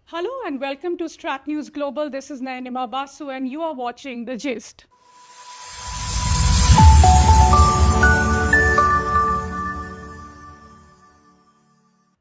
Hello and welcome to Strat News Global. This is Nayanima Basu and you are watching The Gist.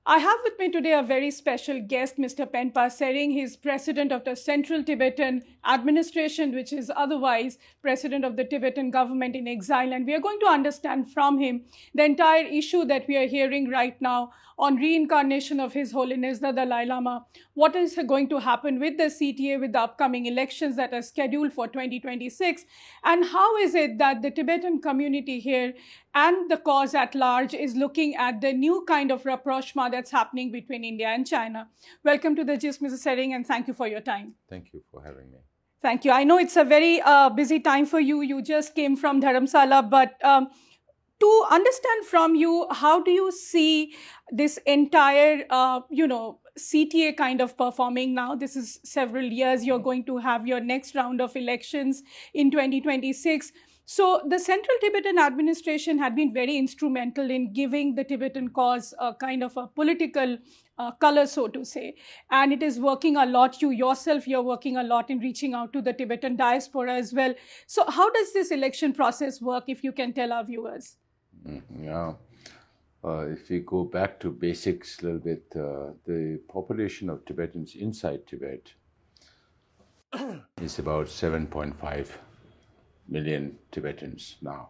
I have with me today a very special guest, Mr. Penpa Tsering. He is president of the Central Tibetan Administration, which is otherwise president of the Tibetan government in exile. And we are going to understand from him the entire issue that we are hearing right now on reincarnation of His Holiness the Dalai Lama. What is going to happen with the CTA with the upcoming elections that are scheduled for 2026? And how is it that the Tibetan community here and the cause at large is looking at the new kind of rapprochement that's happening between India and China? Welcome to The Gist, Mr. Tsering, and thank you for your time. Thank you for having me. Thank you. I know it's a very busy time for you. You just came from Dharamsala, but to understand from you, how do you see this entire, CTA kind of performing now? This is several years. You're going to have your next round of elections in 2026. So the Central Tibetan Administration had been very instrumental in giving the Tibetan cause a kind of a political color, so to say. And it is working a lot. You yourself, you're working a lot in reaching out to the Tibetan diaspora as well. So how does this election process work, if you can tell our viewers? Yeah. If we go back to basics a little bit, the population of Tibetans inside Tibet is about 7.5 million Tibetans now.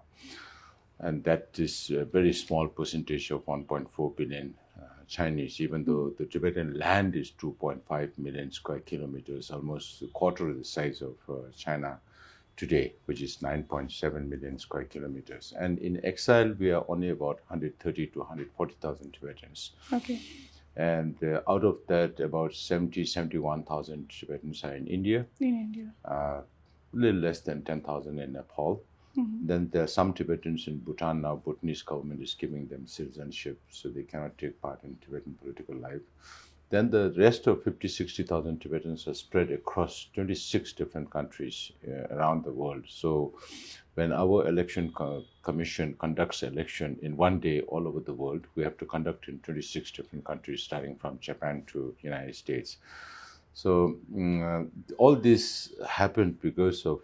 And that is a very small percentage of 1.4 billion Chinese, even though the Tibetan land is 2.5 million square kilometers, almost a quarter of the size of China today, which is 9.7 million square kilometers. And in exile, we are only about 130 to 140,000 Tibetans. Okay. And out of that, about 71,000 Tibetans are in India. In India. A little less than 10,000 in Nepal. Mm-hmm. Then there are some Tibetans in Bhutan now. Bhutanese government is giving them citizenship, so they cannot take part in Tibetan political life. Then the rest of 60,000 Tibetans are spread across 26 different countries around the world. So when our election commission conducts election in one day all over the world, we have to conduct in 26 different countries, starting from Japan to United States. So all this happened because of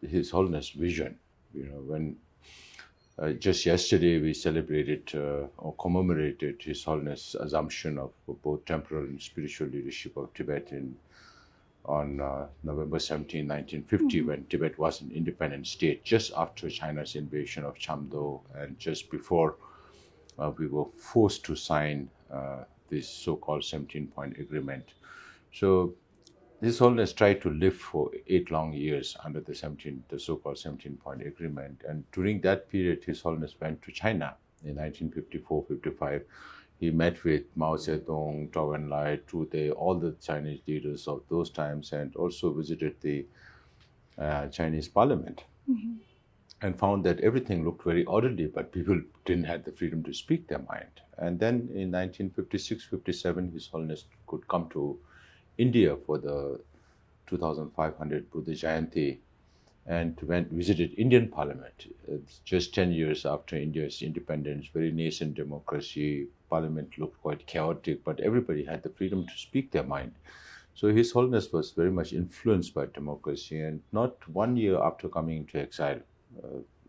His Holiness' vision. When just yesterday we celebrated or commemorated His Holiness' assumption of both temporal and spiritual leadership of Tibet on November 17, 1950, when Tibet was an independent state, just after China's invasion of Chamdo and just before we were forced to sign this so-called 17-point agreement. So His Holiness tried to live for 8 long years under the so-called 17-point agreement. And during that period, His Holiness went to China in 1954-55. He met with Mao Zedong, Zhou Enlai, Zhu Dei, all the Chinese leaders of those times, and also visited the Chinese parliament. Mm-hmm. And found that everything looked very orderly, but people didn't have the freedom to speak their mind. And then in 1956-57, His Holiness could come to India for the 2500 Buddha Jayanti and visited Indian Parliament. Just 10 years after India's independence, very nascent democracy, Parliament looked quite chaotic, but everybody had the freedom to speak their mind. So His Holiness was very much influenced by democracy, and not 1 year after coming into exile,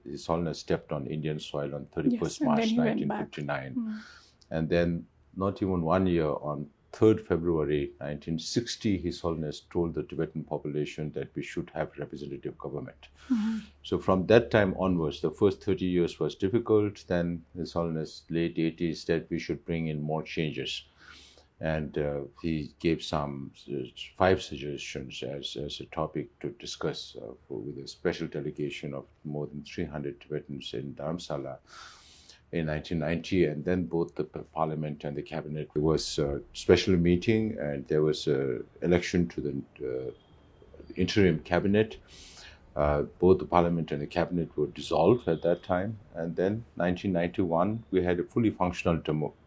His Holiness stepped on Indian soil on 31st March 1959. And then not even 1 year, on 3rd February 1960, His Holiness told the Tibetan population that we should have representative government. Mm-hmm. So from that time onwards, the first 30 years was difficult. Then His Holiness, late 80s, said we should bring in more changes. And he gave some 5 suggestions as a topic to discuss with a special delegation of more than 300 Tibetans in Dharamsala in 1990, and then both the parliament and the cabinet, there was a special meeting, and there was an election to the interim cabinet. Both the parliament and the cabinet were dissolved at that time, and then 1991 we had a fully functional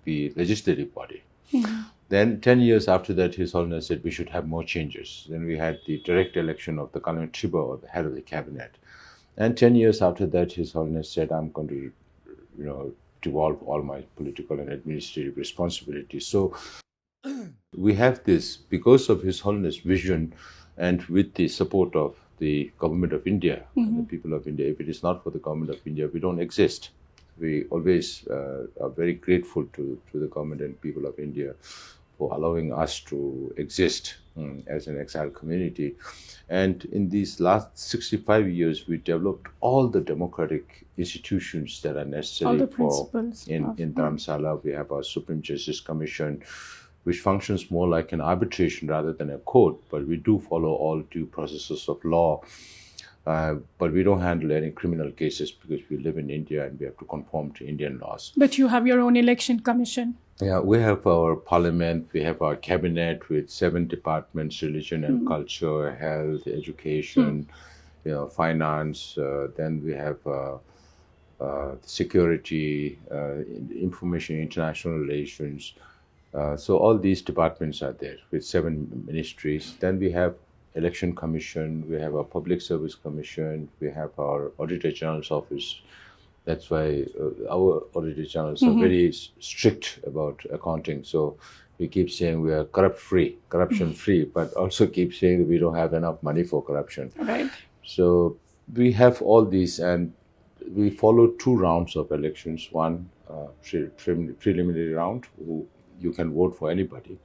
the legislative body. Mm-hmm. Then 10 years after that, His Holiness said we should have more changes. Then we had the direct election of the Kalyan Triba, or the head of the cabinet. And 10 years after that, His Holiness said, I'm going to devolve all my political and administrative responsibilities. So We have this because of His Holiness vision and with the support of the government of India and the people of India. If it is not for the government of India, we don't exist. We always are very grateful to the government and people of India for allowing us to exist as an exiled community. And in these last 65 years, we developed all the democratic institutions that are necessary the for principles in Dharamsala. We have our Supreme Justice Commission, which functions more like an arbitration rather than a court, but we do follow all due processes of law. But we don't handle any criminal cases because we live in India and we have to conform to Indian laws. But you have your own election commission. Yeah, we have our parliament, we have our cabinet with 7 departments: religion and culture, health, education, finance. Then we have security, information, international relations. So all these departments are there with 7 ministries. Then we have election commission, we have our public service commission, we have our auditor general's office. That's why our auditor generals are very strict about accounting. So we keep saying we are corruption free, but also keep saying that we don't have enough money for corruption. Right. So we have all these, and we follow 2 rounds of elections. One preliminary round, you can vote for anybody,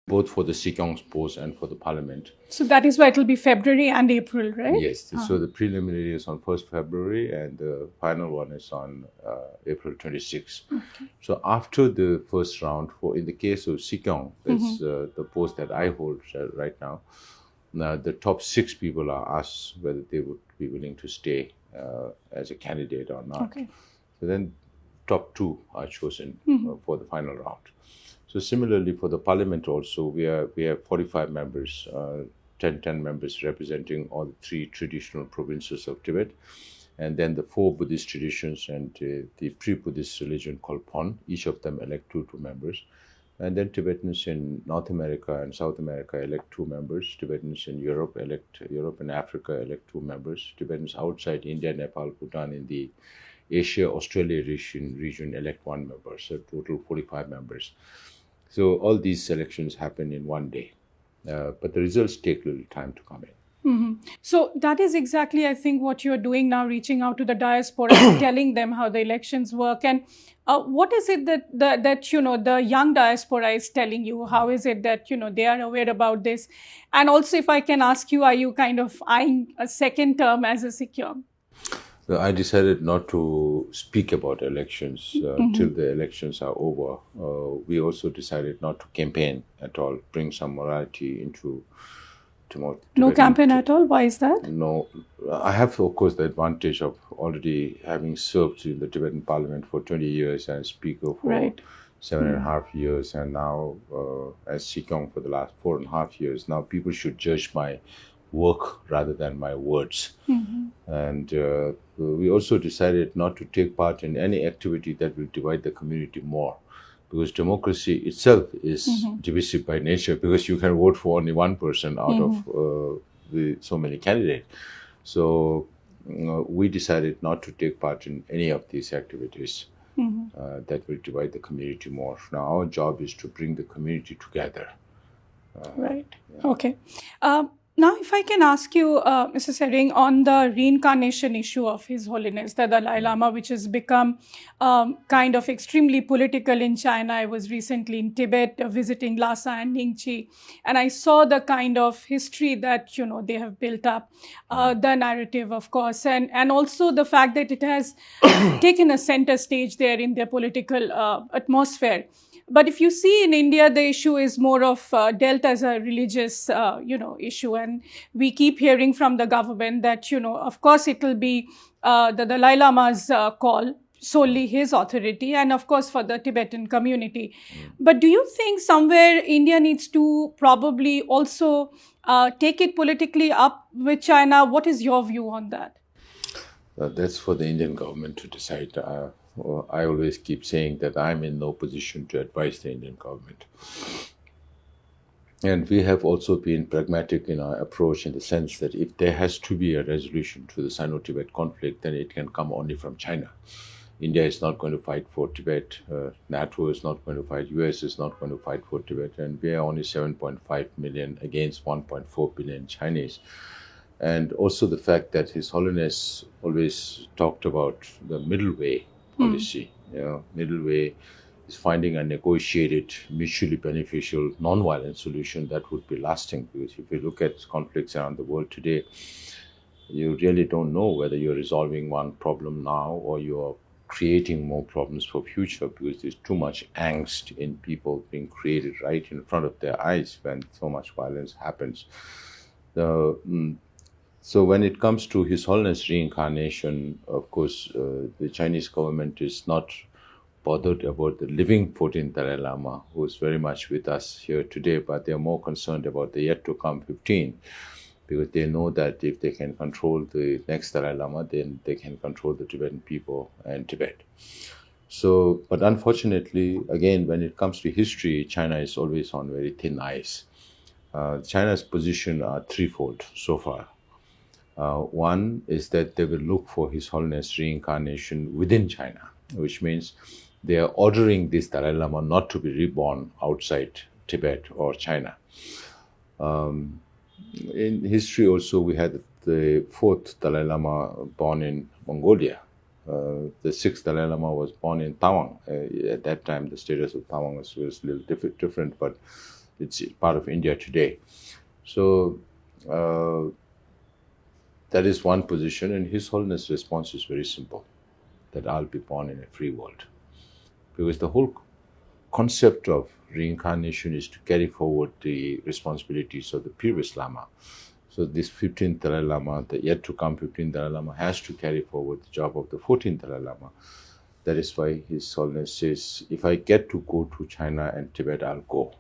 both for the Sikyong post and for the parliament. So that is why it will be February and April, right? Yes. So the preliminary is on 1st February and the final one is on April 26th. Okay. So after the first round, in the case of Sikyong, that's the post that I hold right now, the top 6 people are asked whether they would be willing to stay as a candidate or not. Okay. So then top 2 are chosen for the final round. So similarly for the parliament also, we have 45 members, 10 members representing all the 3 traditional provinces of Tibet, and then the 4 Buddhist traditions and the pre-Buddhist religion called Pon. Each of them elect 2 members. And then Tibetans in North America and South America elect 2 members. Tibetans in Europe and Africa elect 2 members. Tibetans outside India, Nepal, Bhutan in the Asia-Australia region elect 1 member. So total 45 members. So all these elections happen in one day. But the results take a little time to come in. So that is exactly, I think, what you're doing now, reaching out to the diaspora and telling them how the elections work. And what is it that the young diaspora is telling you? How is it that they are aware about this? And also, if I can ask you, are you kind of eyeing a second term as a Sikyong? So I decided not to speak about elections till the elections are over. We also decided not to campaign at all, bring some morality into no campaign at all? Why is that? No. I have, of course, the advantage of already having served in the Tibetan parliament for 20 years and speaker for 7.5 years, and now as Sikyong for the last 4.5 years. Now people should judge my work rather than my words. And we also decided not to take part in any activity that will divide the community more, because democracy itself is divisive by nature, because you can vote for only one person out of so many candidates. So we decided not to take part in any of these activities that will divide the community more. Now our job is to bring the community together. Right. Yeah. Okay. Now, if I can ask you, Mr. Tsering, on the reincarnation issue of His Holiness, the Dalai Lama, which has become kind of extremely political in China. I was recently in Tibet visiting Lhasa and Ningchi, and I saw the kind of history that, they have built up, the narrative, of course, and also the fact that it has taken a center stage there in their political atmosphere. But if you see in India, the issue is more of dealt as a religious, issue. And we keep hearing from the government that, of course, it will be the Dalai Lama's call, solely his authority, and of course for the Tibetan community. But do you think somewhere India needs to probably also take it politically up with China? What is your view on that? That's for the Indian government to decide. I always keep saying that I'm in no position to advise the Indian government. And we have also been pragmatic in our approach, in the sense that if there has to be a resolution to the Sino-Tibet conflict, then it can come only from China. India is not going to fight for Tibet. NATO is not going to fight. US is not going to fight for Tibet. And we are only 7.5 million against 1.4 billion Chinese. And also the fact that His Holiness always talked about the middle way policy. Middle way is finding a negotiated, mutually beneficial, non-violent solution that would be lasting. Because if you look at conflicts around the world today, you really don't know whether you're resolving one problem now or you're creating more problems for future, because there's too much angst in people being created right in front of their eyes when so much violence happens. So when it comes to His Holiness reincarnation, of course, the Chinese government is not bothered about the living 14th Dalai Lama, who is very much with us here today, but they are more concerned about the yet to come 15, because they know that if they can control the next Dalai Lama, then they can control the Tibetan people and Tibet. So, but unfortunately, again, when it comes to history, China is always on very thin ice. China's position are threefold so far. One is that they will look for His Holiness reincarnation within China, which means they are ordering this Dalai Lama not to be reborn outside Tibet or China. In history also, we had the fourth Dalai Lama born in Mongolia. The sixth Dalai Lama was born in Tawang. At that time, the status of Tawang was a little different, but it's part of India today. So that is one position, and His Holiness' response is very simple, that I'll be born in a free world. Because the whole concept of reincarnation is to carry forward the responsibilities of the previous Lama. So this 15th Dalai Lama, the yet to come 15th Dalai Lama, has to carry forward the job of the 14th Dalai Lama. That is why His Holiness says, if I get to go to China and Tibet, I'll go.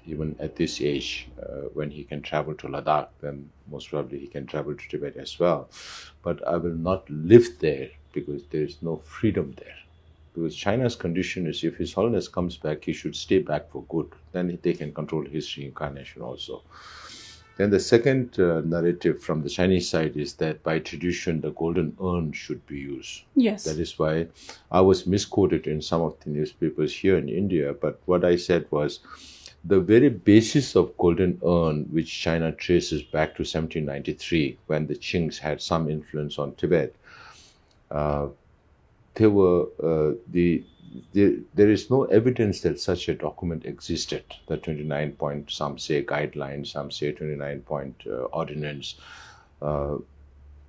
Even at this age, when he can travel to Ladakh, then most probably he can travel to Tibet as well. But I will not live there because there is no freedom there. Because China's condition is, if His Holiness comes back, he should stay back for good. Then they can control his reincarnation also. Then the second narrative from the Chinese side is that by tradition, the golden urn should be used. Yes. That is why I was misquoted in some of the newspapers here in India. But what I said was, the very basis of golden urn, which China traces back to 1793, when the Qings had some influence on Tibet, there is no evidence that such a document existed. The 29 point, some say guidelines, some say 29 point ordinance.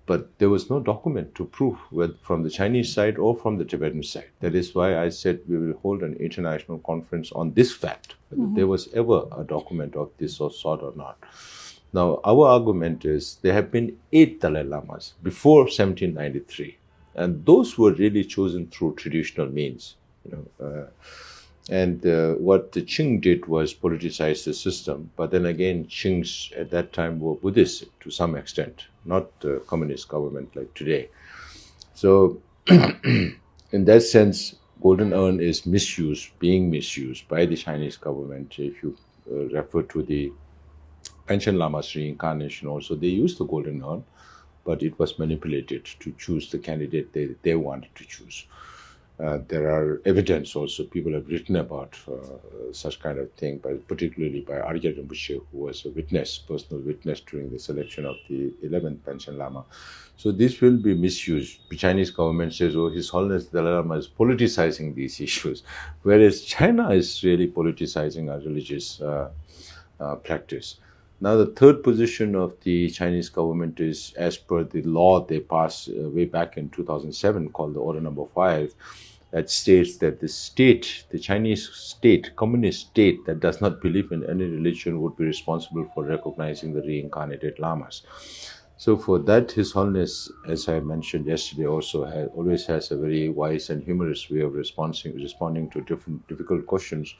But there was no document to prove whether from the Chinese side or from the Tibetan side. That is why I said we will hold an international conference on this fact, whether there was ever a document of this sort or not. Now, our argument is there have been 8 Dalai Lamas before 1793, and those were really chosen through traditional means. What the Qing did was politicize the system, but then again, Qings at that time were Buddhists to some extent, not a communist government like today. So, in that sense, golden urn is being misused by the Chinese government. If you refer to the Panchen Lama's reincarnation also, they used the golden urn, but it was manipulated to choose the candidate they wanted to choose. There are evidence also, people have written about such kind of thing, but particularly by Arya Rinpoche, who was a witness, personal witness during the selection of the 11th Panchen Lama. So this will be misused. The Chinese government says, oh, His Holiness Dalai Lama is politicizing these issues, whereas China is really politicizing our religious practice. Now, the third position of the Chinese government is, as per the law they passed way back in 2007 called the Order Number 5, that states that the Chinese state, communist state that does not believe in any religion would be responsible for recognizing the reincarnated lamas. So for that, His Holiness, as I mentioned yesterday also, always has a very wise and humorous way of responding to different difficult questions.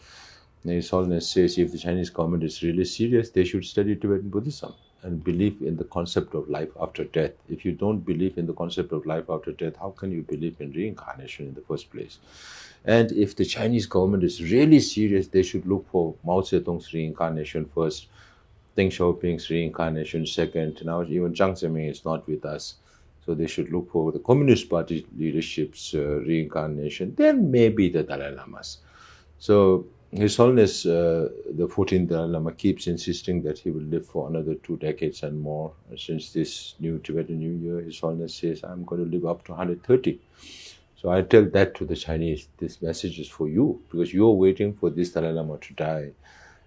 His Holiness says if the Chinese government is really serious, they should study Tibetan Buddhism and believe in the concept of life after death. If you don't believe in the concept of life after death, how can you believe in reincarnation in the first place? And if the Chinese government is really serious, they should look for Mao Zedong's reincarnation first, Deng Xiaoping's reincarnation second. Now even Jiang Zemin is not with us. So they should look for the Communist Party leadership's reincarnation. Then maybe the Dalai Lamas. So His Holiness, the 14th Dalai Lama, keeps insisting that he will live for another 2 decades and more. Since this new Tibetan New Year, His Holiness says, I'm going to live up to 130. So I tell that to the Chinese, this message is for you, because you're waiting for this Dalai Lama to die.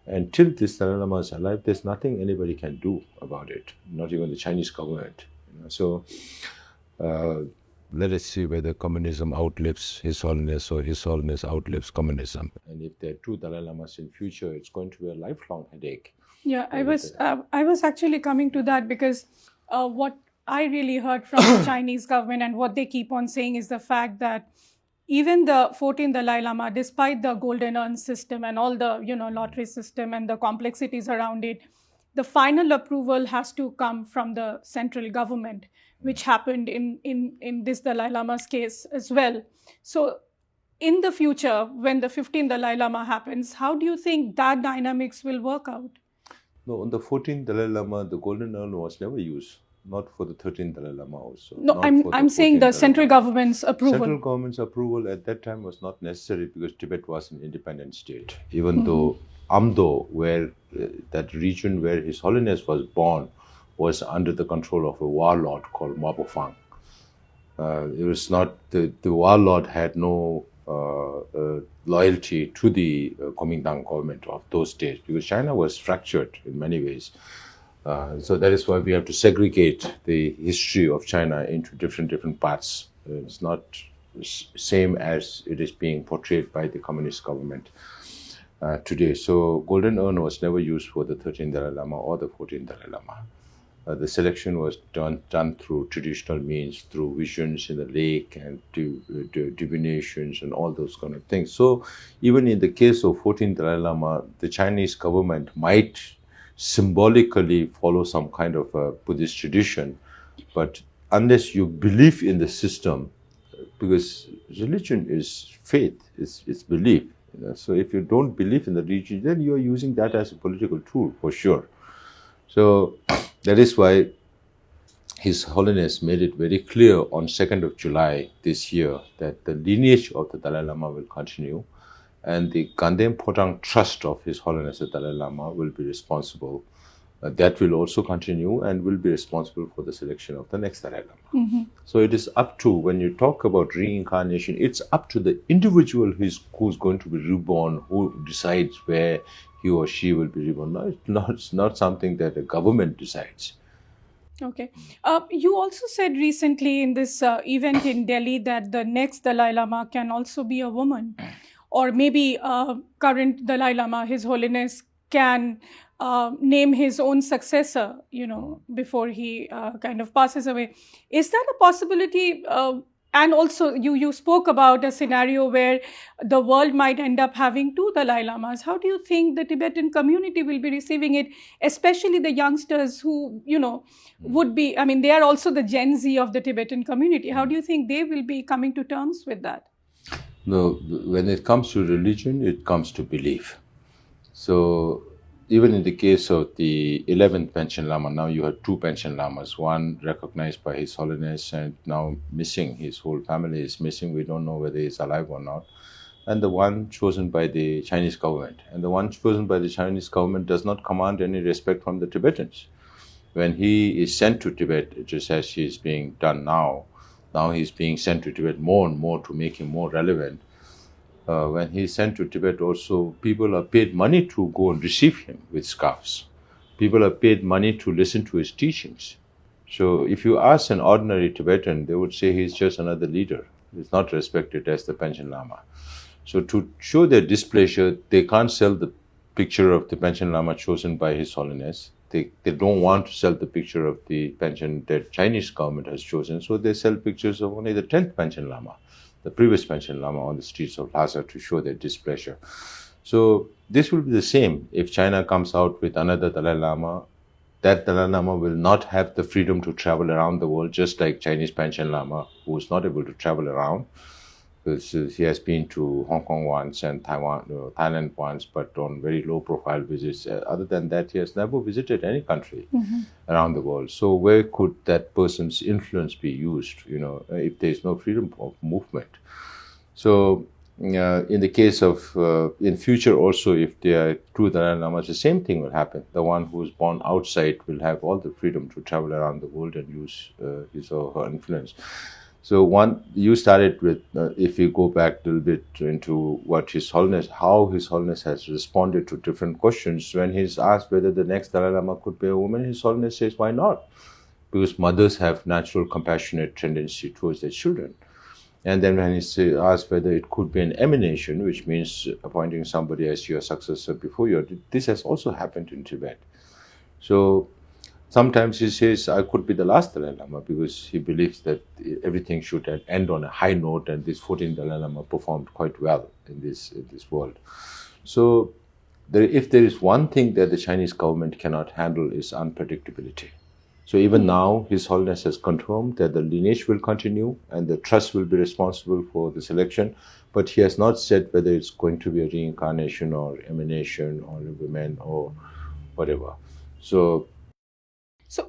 And till this Dalai Lama is alive, there's nothing anybody can do about it, not even the Chinese government. So let us see whether communism outlives His Holiness or His Holiness outlives communism. And if there are 2 Dalai Lamas in future, it's going to be a lifelong headache. Yeah, I was actually coming to that, because what I really heard from the Chinese government and what they keep on saying is the fact that even the 14th Dalai Lama, despite the golden urn system and all the lottery system and the complexities around it, the final approval has to come from the central government, which happened in this Dalai Lama's case as well. So in the future, when the 15th Dalai Lama happens, how do you think that dynamics will work out? No, on the 14th Dalai Lama, the golden urn was never used. Not for the 13th Dalai Lama also. No, I'm saying the central government's approval. Central government's approval at that time was not necessary, because Tibet was an independent state. Even though Amdo, where that region where His Holiness was born, was under the control of a warlord called Mabofang. It was not the warlord had no loyalty to the Kuomintang government of those days, because China was fractured in many ways. So that is why we have to segregate the history of China into different parts. It's not same as it is being portrayed by the communist government today. So golden urn was never used for the 13th Dalai Lama or the 14th Dalai Lama. The selection was done through traditional means, through visions in the lake and divinations and all those kind of things. So even in the case of 14th Dalai Lama, the Chinese government might symbolically follow some kind of a Buddhist tradition, but unless you believe in the system, because religion is faith, it's belief. So if you don't believe in the religion, then you are using that as a political tool for sure. So that is why His Holiness made it very clear on 2nd of July this year that the lineage of the Dalai Lama will continue, and the Ganden Potang Trust of His Holiness the Dalai Lama will be responsible. That will also continue and will be responsible for the selection of the next Dalai Lama. So it is up to, when you talk about reincarnation, it's up to the individual who's going to be reborn, who decides where he or she will be reborn. No, it's not something that the government decides. Okay. You also said recently in this event in Delhi that the next Dalai Lama can also be a woman. Or maybe current Dalai Lama, His Holiness, can name his own successor, before he kind of passes away. Is that a possibility? And also, you spoke about a scenario where the world might end up having 2 Dalai Lamas. How do you think the Tibetan community will be receiving it, especially the youngsters who, would be, they are also the Gen Z of the Tibetan community. How do you think they will be coming to terms with that? No, when it comes to religion, it comes to belief. So even in the case of the 11th Panchen Lama, now you have 2 Panchen Lamas, one recognized by His Holiness and now missing. His whole family is missing. We don't know whether he's alive or not. And the one chosen by the Chinese government. And the one chosen by the Chinese government does not command any respect from the Tibetans. When he is sent to Tibet, just as he is being done now he's being sent to Tibet more and more to make him more relevant. When he's sent to Tibet also, people are paid money to go and receive him with scarves. People are paid money to listen to his teachings. So if you ask an ordinary Tibetan, they would say he's just another leader. He's not respected as the Panchen Lama. So to show their displeasure, they can't sell the picture of the Panchen Lama chosen by His Holiness. They don't want to sell the picture of the Panchen that Chinese government has chosen, so they sell pictures of only the 10th Panchen Lama, the previous Panchen Lama, on the streets of Lhasa to show their displeasure. So this will be the same. If China comes out with another Dalai Lama, that Dalai Lama will not have the freedom to travel around the world, just like Chinese Panchen Lama, who is not able to travel around. because he has been to Hong Kong once and Thailand once, but on very low-profile visits. Other than that, he has never visited any country around the world. So where could that person's influence be used? If there is no freedom of movement. So in the case of in future also, if there are two Dalai Lamas, the same thing will happen. The one who is born outside will have all the freedom to travel around the world and use his or her influence. So you started with, if you go back a little bit into how His Holiness has responded to different questions. When he's asked whether the next Dalai Lama could be a woman, His Holiness says, why not? Because mothers have natural compassionate tendency towards their children. And then when he's asked whether it could be an emanation, which means appointing somebody as your successor before you, this has also happened in Tibet. So sometimes he says, I could be the last Dalai Lama, because he believes that everything should end on a high note, and this 14th Dalai Lama performed quite well in this world. So if there is one thing that the Chinese government cannot handle is unpredictability. So even now, His Holiness has confirmed that the lineage will continue and the trust will be responsible for the selection, but he has not said whether it's going to be a reincarnation or emanation or a woman or whatever. So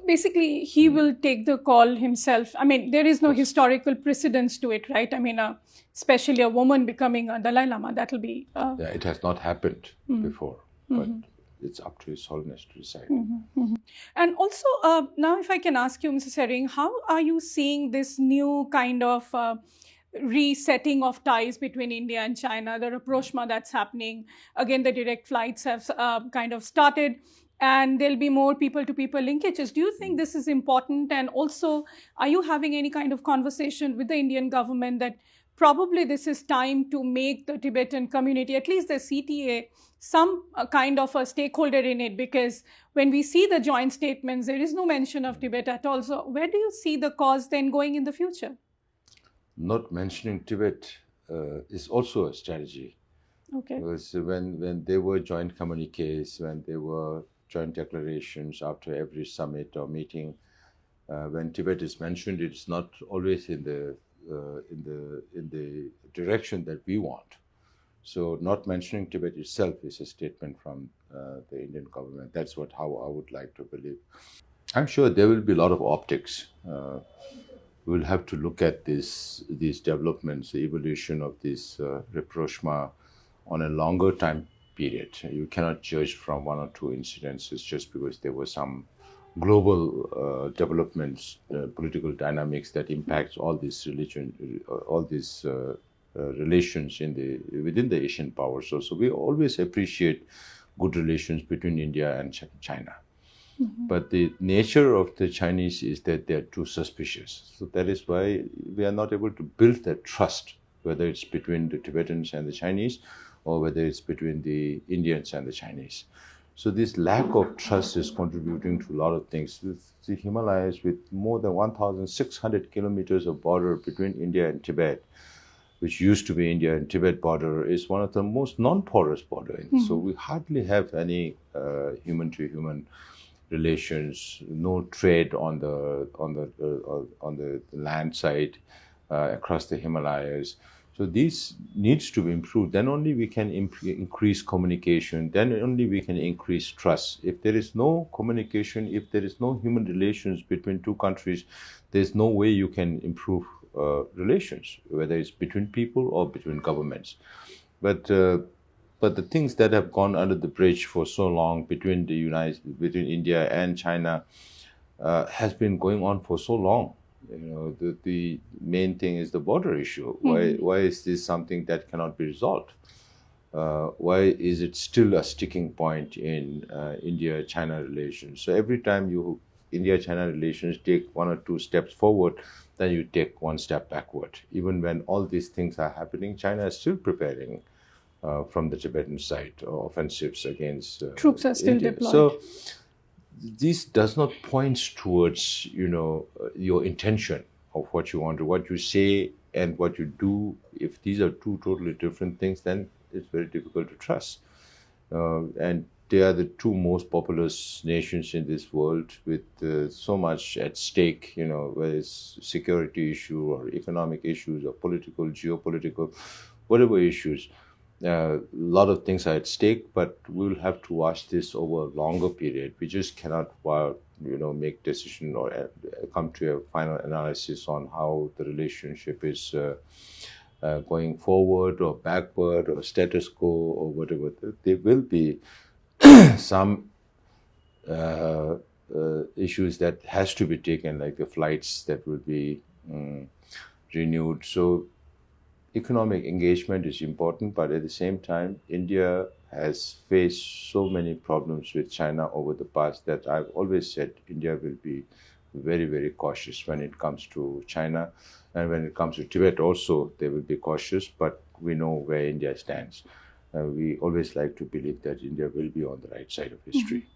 basically, he will take the call himself. I mean, there is no historical precedence to it, right? I mean, especially a woman becoming a Dalai Lama, that will be... yeah, it has not happened before, but it's up to His Holiness to decide. And also, now if I can ask you, Mr. Tsering, how are you seeing this new kind of resetting of ties between India and China, the rapprochement that's happening? Again, the direct flights have kind of started, and there'll be more people-to-people linkages. Do you think this is important? And also, are you having any kind of conversation with the Indian government that probably this is time to make the Tibetan community, at least the CTA, some kind of a stakeholder in it? Because when we see the joint statements, there is no mention of Tibet at all. So where do you see the cause then going in the future? Not mentioning Tibet is also a strategy. Okay. Because when there were joint communiques, when there were joint declarations after every summit or meeting, when Tibet is mentioned, it's not always in the direction that we want. So not mentioning Tibet itself is a statement from the Indian government. That's how I would like to believe. I'm sure there will be a lot of optics. We'll have to look at these developments, the evolution of this rapprochement on a longer time period. You cannot judge from one or two incidences just because there were some global developments, political dynamics that impacts all these relations within the Asian powers. So we always appreciate good relations between India and China. But the nature of the Chinese is that they are too suspicious. So that is why we are not able to build that trust, whether it's between the Tibetans and the Chinese or whether it's between the Indians and the Chinese. So this lack of trust is contributing to a lot of things. The Himalayas, with more than 1,600 kilometers of border between India and Tibet, which used to be India and Tibet border, is one of the most non-porous borders. So we hardly have any human-to-human relations, no trade on the land side across the Himalayas. So this needs to be improved. Then only we can increase communication. Then only we can increase trust. If there is no communication, if there is no human relations between two countries, there's no way you can improve relations, whether it's between people or between governments. But the things that have gone under the bridge for so long between India and China has been going on for so long. The main thing is the border issue. Why is this something that cannot be resolved? Why is it still a sticking point in India-China relations? So every time India-China relations take one or two steps forward, then you take one step backward. Even when all these things are happening, China is still preparing from the Tibetan side offensives against troops are still India. deployed. So this does not point towards your intention of what you want to, what you say and what you do. If these are two totally different things, then it's very difficult to trust. And they are the two most populous nations in this world with so much at stake, whether it's security issue or economic issues or political, geopolitical, whatever issues. A lot of things are at stake, but we'll have to watch this over a longer period. We just cannot, make decision or come to a final analysis on how the relationship is going forward or backward or status quo or whatever. There will be some issues that has to be taken, like the flights that will be renewed. So economic engagement is important, but at the same time, India has faced so many problems with China over the past that I've always said India will be very, very cautious when it comes to China. And when it comes to Tibet also, they will be cautious, but we know where India stands. We always like to believe that India will be on the right side of history.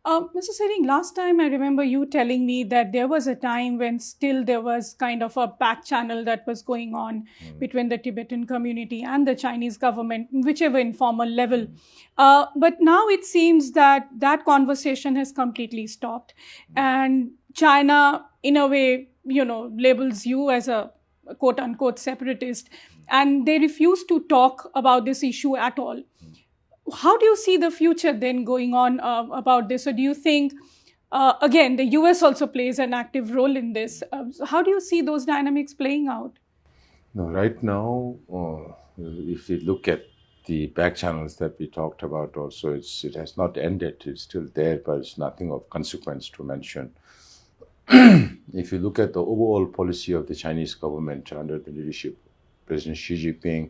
Mr. Tsering, last time I remember you telling me that there was a time when still there was kind of a back channel that was going on between the Tibetan community and the Chinese government, whichever informal level. But now it seems that that conversation has completely stopped. And China, in a way, labels you as a quote unquote separatist, and they refuse to talk about this issue at all. How do you see the future then going on about this? Or do you think, again, the US also plays an active role in this? How do you see those dynamics playing out? No, right now, if you look at the back channels that we talked about also, it has not ended. It's still there, but it's nothing of consequence to mention. If you look at the overall policy of the Chinese government under the leadership of President Xi Jinping,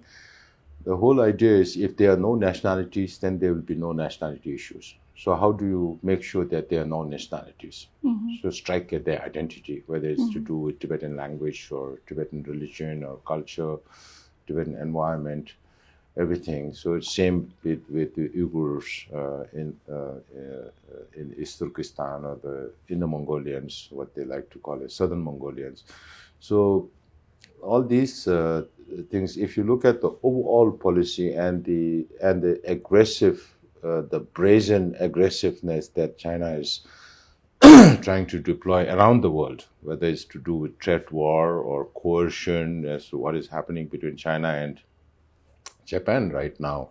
the whole idea is if there are no nationalities, then there will be no nationality issues. So how do you make sure that there are no nationalities? So strike at their identity, whether it's to do with Tibetan language or Tibetan religion or culture, Tibetan environment, everything. So it's same with the Uyghurs in East Turkestan or the Inner Mongolians, what they like to call it, Southern Mongolians. So all these things, if you look at the overall policy and the aggressive, the brazen aggressiveness that China is trying to deploy around the world, whether it's to do with threat war or coercion as to what is happening between China and Japan right now,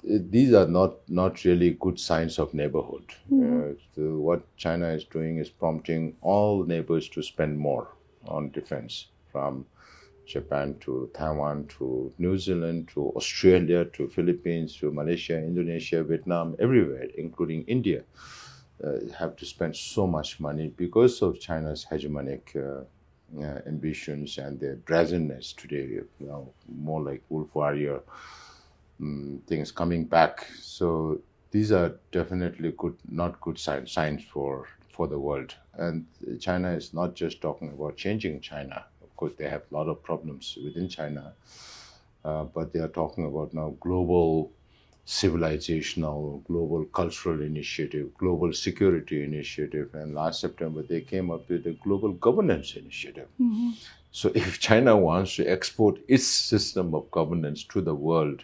these are not really good signs of neighborhood. So what China is doing is prompting all neighbors to spend more on defense, from Japan to Taiwan to New Zealand to Australia to Philippines to Malaysia, Indonesia, Vietnam, everywhere, including India, have to spend so much money because of China's hegemonic ambitions and their brazenness today, more like wolf warrior things coming back. So these are definitely not good signs for the world. And China is not just talking about changing China. Of course, they have a lot of problems within China, but they are talking about now global civilizational, global cultural initiative, global security initiative. And last September, they came up with a global governance initiative. So if China wants to export its system of governance to the world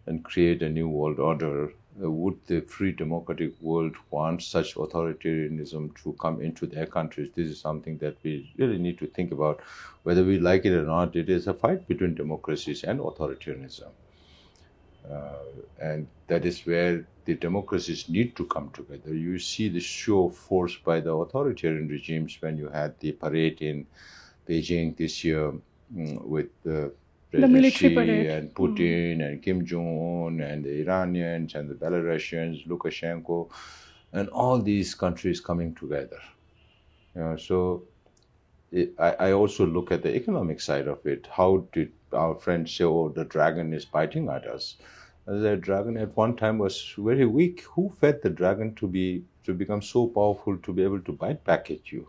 and create a new world order, would the free democratic world want such authoritarianism to come into their countries? This is something that we really need to think about. Whether we like it or not, it is a fight between democracies and authoritarianism. And that is where the democracies need to come together. You see the show of force by the authoritarian regimes when you had the parade in Beijing this year with the military Xi parade. and Putin and Kim Jong-un and the Iranians and the Belarusians, Lukashenko, and all these countries coming together. So I also look at the economic side of it. How did our friends say, oh, the dragon is biting at us? The dragon at one time was very weak. Who fed the dragon to become so powerful to be able to bite back at you?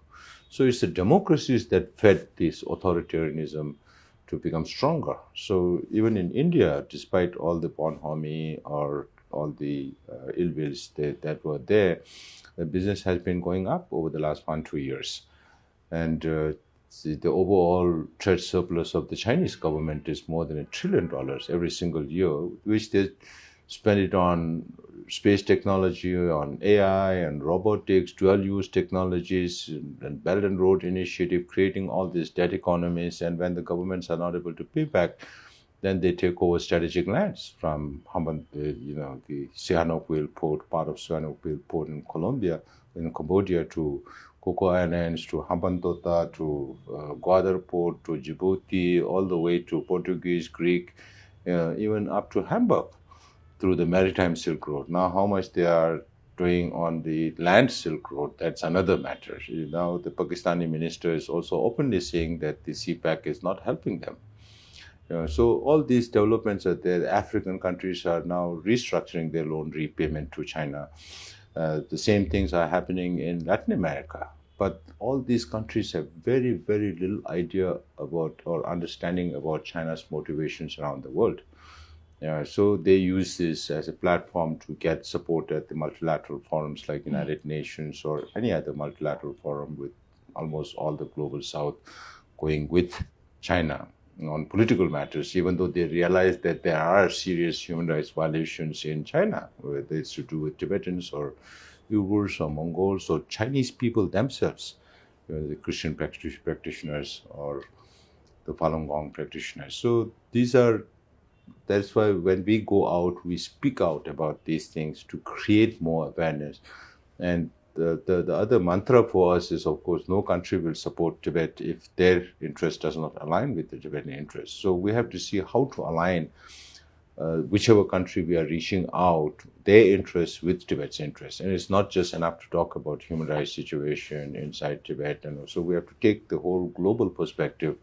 So it's the democracies that fed this authoritarianism to become stronger. So even in India, despite all the bonhomie or all the ill wills that were there, the business has been going up over the last 1-2 years. And the overall trade surplus of the Chinese government is more than $1 trillion every single year, which they spend it on space technology, on AI and robotics, dual-use technologies, and Belt and Road Initiative, creating all these debt economies. And when the governments are not able to pay back, then they take over strategic lands from the Sihanoukville port, part of Sihanoukville port in Cambodia, to Coco Islands, to Hambantota, to Gwadar port, to Djibouti, all the way to Portuguese, Greek, even up to Hamburg through the maritime Silk Road. Now, how much they are doing on the land Silk Road, that's another matter. Now, the Pakistani minister is also openly saying that the CPAC is not helping them. So all these developments are there. African countries are now restructuring their loan repayment to China. The same things are happening in Latin America. But all these countries have very, very little idea about or understanding about China's motivations around the world. So they use this as a platform to get support at the multilateral forums like United Nations or any other multilateral forum, with almost all the global south going with China on political matters, even though they realize that there are serious human rights violations in China, whether it's to do with Tibetans or Uyghurs or Mongols or Chinese people themselves, the Christian practitioners or the Falun Gong practitioners. So that's why when we go out, we speak out about these things to create more awareness. And the other mantra for us is, of course, no country will support Tibet if their interest does not align with the Tibetan interest. So we have to see how to align whichever country we are reaching out, their interests with Tibet's interests. And it's not just enough to talk about human rights situation inside Tibet. And also we have to take the whole global perspective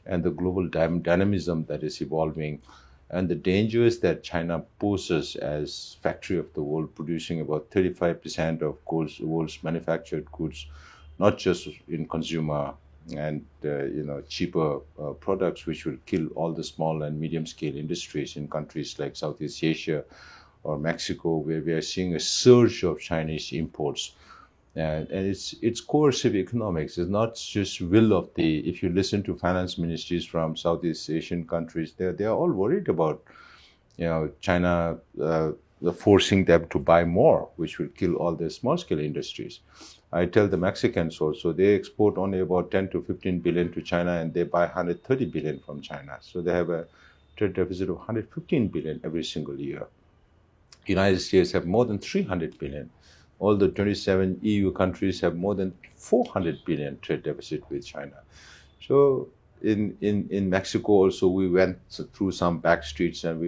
and the global dynamism that is evolving, and the dangers that China poses as factory of the world, producing about 35% of world's manufactured goods, not just in consumer and cheaper products, which will kill all the small and medium scale industries in countries like Southeast Asia or Mexico, where we are seeing a surge of Chinese imports. And it's coercive economics. It's not just will of the. If you listen to finance ministries from Southeast Asian countries, they are all worried about, China forcing them to buy more, which will kill all the small scale industries. I tell the Mexicans also, they export only about 10 to 15 billion to China, and they buy 130 billion from China. So they have a trade deficit of 115 billion every single year. United States have more than 300 billion. All the 27 EU countries have more than 400 billion trade deficit with China. So in Mexico also, we went through some back streets and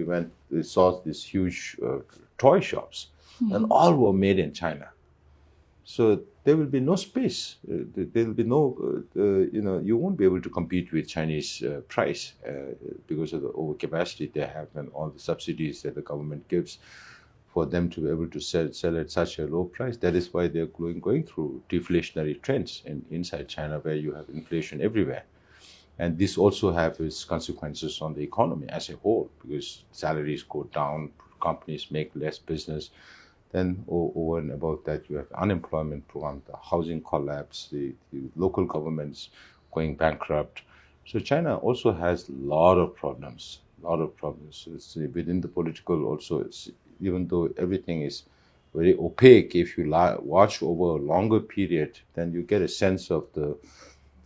we saw these huge toy shops, and all were made in China. So there will be no space. There will be no, you won't be able to compete with Chinese price because of the overcapacity they have and all the subsidies that the government gives for them to be able to sell at such a low price. That is why they're going through deflationary trends inside China, where you have inflation everywhere. And this also has its consequences on the economy as a whole, because salaries go down, companies make less business. Then over and above that, you have unemployment program, the housing collapse, the local governments going bankrupt. So China also has a lot of problems. It's within the political also, even though everything is very opaque, if you watch over a longer period, then you get a sense of the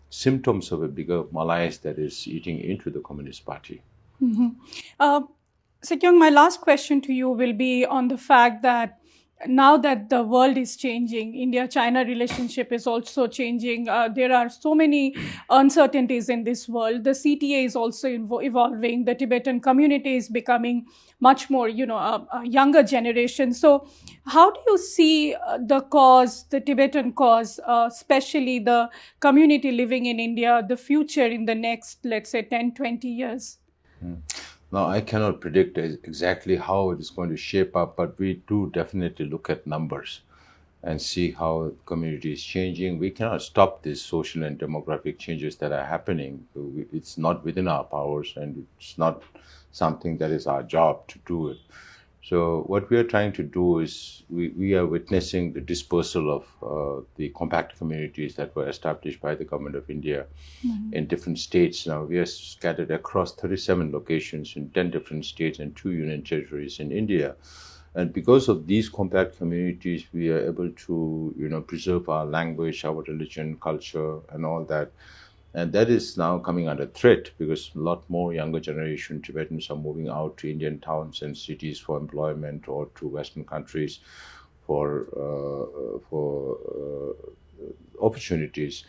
symptoms of a bigger malaise that is eating into the Communist Party. Sikyong, my last question to you will be on the fact that now that the world is changing, India-China relationship is also changing. There are so many uncertainties in this world. The CTA is also evolving. The Tibetan community is becoming much more, a younger generation. So how do you see the Tibetan cause, especially the community living in India, the future in the next, let's say, 10, 20 years? Now, I cannot predict exactly how it is going to shape up, but we do definitely look at numbers and see how the community is changing. We cannot stop these social and demographic changes that are happening. It's not within our powers, and it's not something that is our job to do it. So what we are trying to do is we are witnessing the dispersal of the compact communities that were established by the government of India in different states. Now we are scattered across 37 locations in 10 different states and 2 union territories in India. And because of these compact communities, we are able to, preserve our language, our religion, culture, and all that. And that is now coming under threat because a lot more younger generation Tibetans are moving out to Indian towns and cities for employment or to Western countries for opportunities.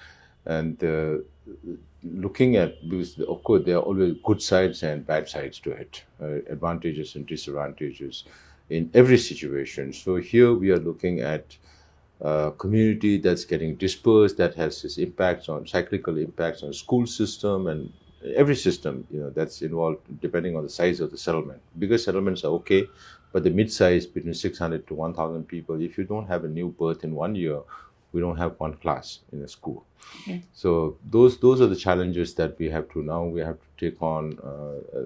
And looking at, because of course there are always good sides and bad sides to it, advantages and disadvantages in every situation. So here we are looking at community that's getting dispersed, that has its impacts on cyclical impacts on school system and every system, that's involved depending on the size of the settlement. Bigger settlements are okay, but the mid-size between 600 to 1,000 people, if you don't have a new birth in 1 year, we don't have one class in a school. Okay. So those are the challenges that we have to now. We have to take on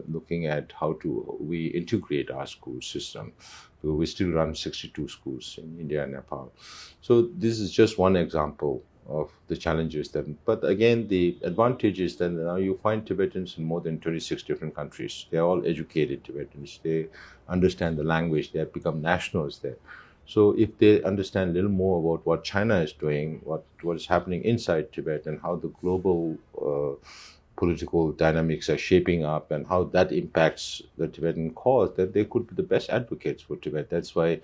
looking at how to we integrate our school system. We still run 62 schools in India and Nepal. So this is just one example of the challenges that. But again, the advantage is that now you find Tibetans in more than 26 different countries. They're all educated Tibetans. They understand the language. They have become nationals there. So if they understand a little more about what China is doing, what is happening inside Tibet, and how the global political dynamics are shaping up, and how that impacts the Tibetan cause, that they could be the best advocates for Tibet. That's why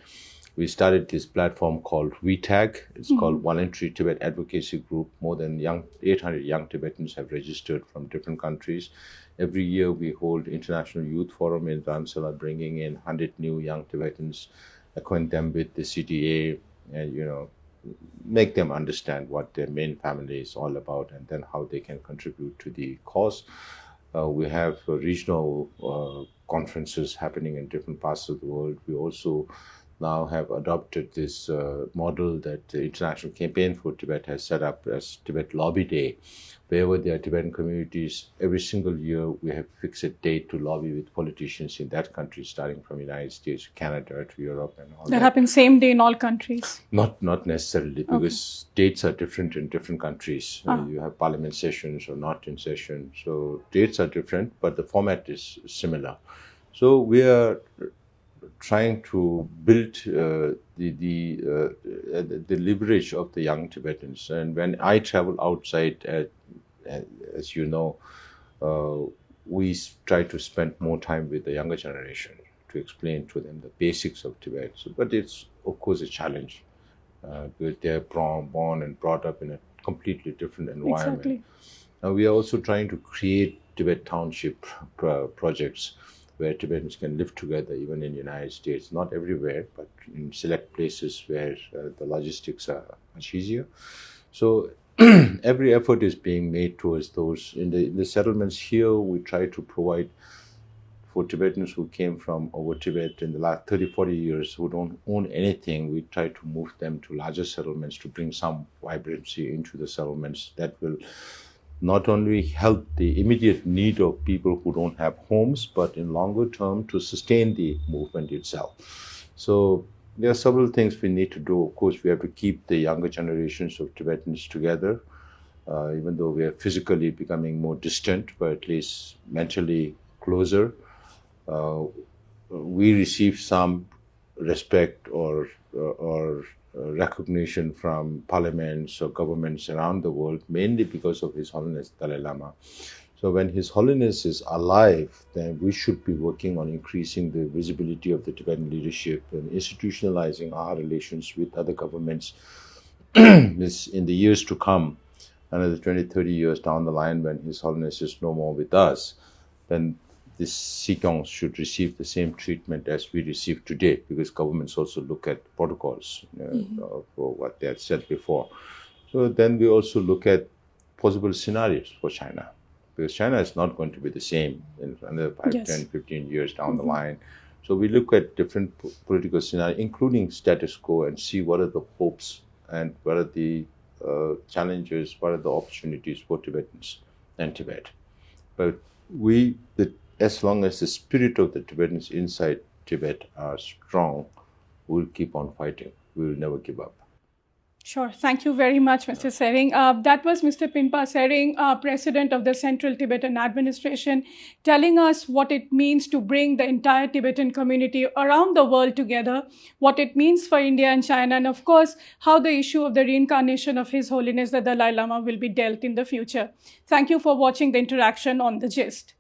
we started this platform called WeTag. It's called Voluntary Tibet Advocacy Group. More than 800 young Tibetans have registered from different countries. Every year we hold International Youth Forum in Dharamsala, bringing in 100 new young Tibetans, acquaint them with the CTA, and make them understand what their main family is all about, and then how they can contribute to the cause. We have regional conferences happening in different parts of the world. We also now have adopted this model that the International Campaign for Tibet has set up as Tibet Lobby Day. Wherever there are Tibetan communities, every single year we have fixed a date to lobby with politicians in that country, starting from the United States, Canada, to Europe, and all that. That happens same day in all countries? Not necessarily, because dates are different in different countries. You have parliament sessions or not in session, so dates are different, but the format is similar. So we are trying to build the leverage of the young Tibetans. And when I travel outside, as you know, we try to spend more time with the younger generation to explain to them the basics of Tibet. But it's, of course, a challenge because they're born and brought up in a completely different environment. Exactly. Now, we are also trying to create Tibet township projects where Tibetans can live together, even in the United States. Not everywhere, but in select places where the logistics are much easier. So every effort is being made towards those. In the settlements here, we try to provide for Tibetans who came from over Tibet in the last 30, 40 years, who don't own anything. We try to move them to larger settlements to bring some vibrancy into the settlements that will not only help the immediate need of people who don't have homes, but in longer term to sustain the movement itself. So there are several things we need to do. Of course, we have to keep the younger generations of Tibetans together, even though we are physically becoming more distant, but at least mentally closer. We receive some respect or recognition from parliaments or governments around the world, mainly because of His Holiness Dalai Lama. So when His Holiness is alive, then we should be working on increasing the visibility of the Tibetan leadership and institutionalizing our relations with other governments in the years to come. Another 20, 30 years down the line, when His Holiness is no more with us, then this Sikyong should receive the same treatment as we receive today, because governments also look at protocols for what they had said before. So then we also look at possible scenarios for China, because China is not going to be the same in another 5, 10, 15 years down the line. So we look at different political scenarios, including status quo, and see what are the hopes and what are the challenges, what are the opportunities for Tibetans and Tibet. But as long as the spirit of the Tibetans inside Tibet are strong, we'll keep on fighting. We will never give up. Sure. Thank you very much, Mr. Tsering. That was Mr. Penpa Tsering, President of the Central Tibetan Administration, telling us what it means to bring the entire Tibetan community around the world together, what it means for India and China, and of course, how the issue of the reincarnation of His Holiness the Dalai Lama will be dealt in the future. Thank you for watching the interaction on The Gist.